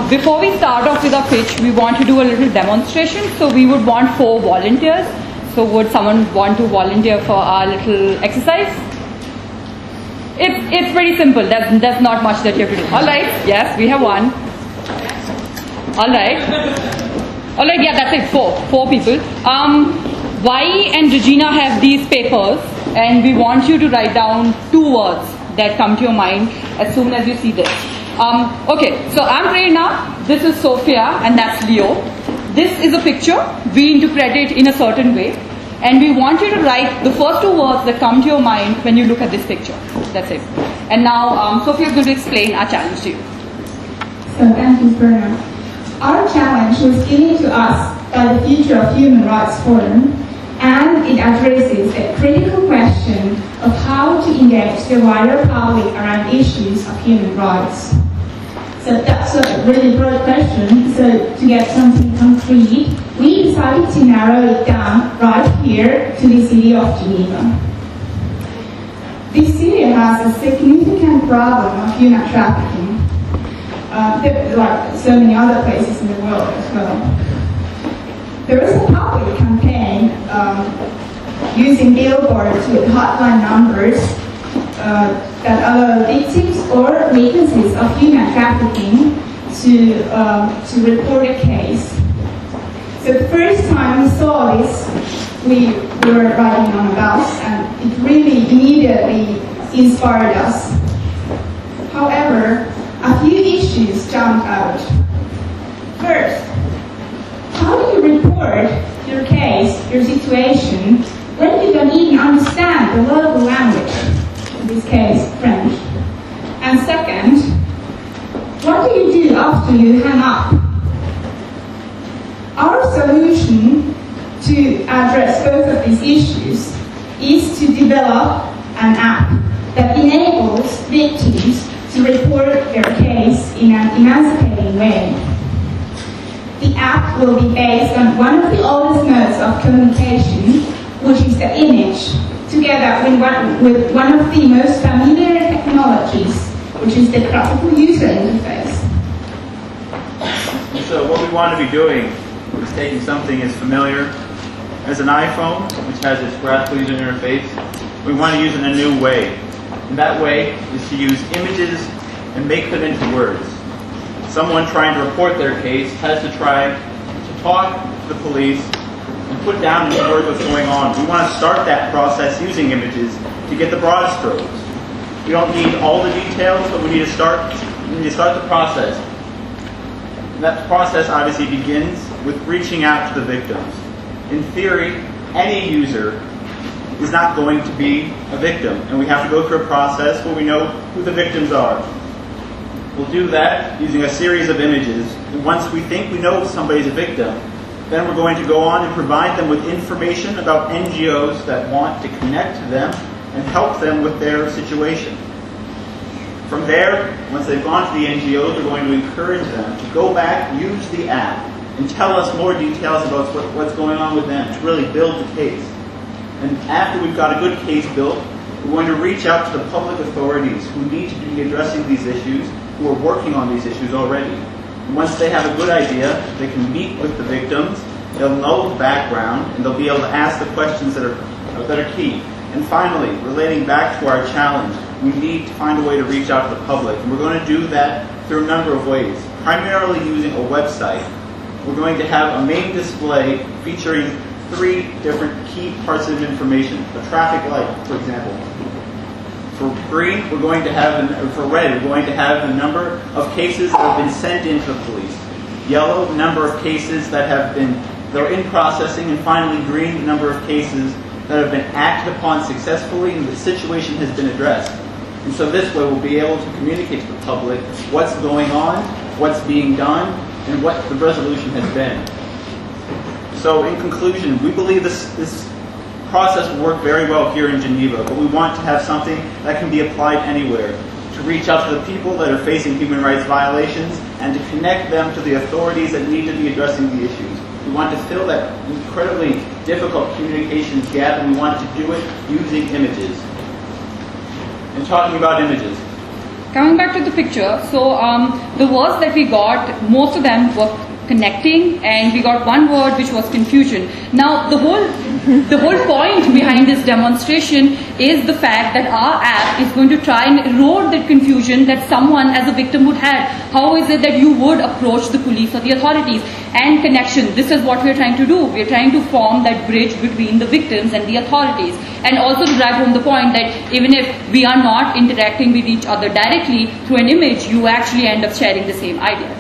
Before we start off with our pitch, we want to do a little demonstration. So we would want 4 volunteers. So would someone want to volunteer for our little exercise? It's pretty simple. There's not much that you have to do. All right. Yes, we have 1. All right. All right. Yeah, that's it. 4 people. Y and Regina have these papers, and we want you to write down 2 words that come to your mind as soon as you see this. Okay, so I'm Prerna, this is Sophia, and that's Leo. This is a picture. We interpret it in a certain way, and we want you to write the first 2 words that come to your mind when you look at this picture. That's it. And now Sophia is going to explain our challenge to you. So thank you, Prerna. Our challenge was given to us by the Future of Human Rights Forum, and it addresses the critical question of how to engage the wider public around issues of human rights. So that's a really broad question. So to get something concrete, we decided to narrow it down right here to the city of Geneva. This city has a significant problem of human trafficking, like so many other places in the world as well. There is a public campaign using billboards with hotline numbers that allow victims or witnesses of human trafficking to report a case. So the first time we saw this, we were riding on a bus, and it really immediately inspired us. However, a few issues jumped out. First, how do you report your case, your situation, when you don't even understand the local language, in this case, French? And second, what do you do after you hang up? Our solution to address both of these issues is to develop an app that enables victims to report their case in an emancipating way. The app will be based on one of the oldest modes of communication, which is the image, together with one of the most familiar technologies, which is the graphical user interface. So what we want to be doing is taking something as familiar as an iPhone, which has its graphical user interface. We want to use it in a new way. And that way is to use images and make them into words. Someone trying to report their case has to try to talk to the police and put down in words what's going on. We want to start that process using images to get the broad strokes. We don't need all the details, but we need to start the process. And that process obviously begins with reaching out to the victims. In theory, any user is not going to be a victim, and we have to go through a process where we know who the victims are. We'll do that using a series of images, and once we think we know somebody's a victim, then we're going to go on and provide them with information about NGOs that want to connect to them and help them with their situation. From there, once they've gone to the NGOs, we're going to encourage them to go back, use the app, and tell us more details about what's going on with them, to really build the case. And after we've got a good case built, we're going to reach out to the public authorities who need to be addressing these issues, who are working on these issues already. And once they have a good idea, they can meet with the victims, they'll know the background, and they'll be able to ask the questions that are key. And finally, relating back to our challenge, we need to find a way to reach out to the public. And we're going to do that through a number of ways, primarily using a website. We're going to have a main display featuring 3 different key parts of information. A traffic light, for example. For green, we're going to have, for red, we're going to have the number of cases that have been sent into the police. Yellow, the number of cases that are in processing, and finally green, the number of cases that have been acted upon successfully and the situation has been addressed. And so this way we'll be able to communicate to the public what's going on, what's being done, and what the resolution has been. So in conclusion, we believe this process will work very well here in Geneva, but we want to have something that can be applied anywhere, to reach out to the people that are facing human rights violations and to connect them to the authorities that need to be addressing the issues. We want to fill that incredibly difficult communications gap, and we want to do it using images. And talking about images, coming back to the picture, so the words that we got, most of them were connecting, and we got one word which was confusion. Now the whole point behind this demonstration is the fact that our app is going to try and erode that confusion that someone as a victim would have. How is it that you would approach the police or the authorities? And connection, this is what we are trying to do. We are trying to form that bridge between the victims and the authorities, and also to drive home the point that even if we are not interacting with each other directly through an image, you actually end up sharing the same idea.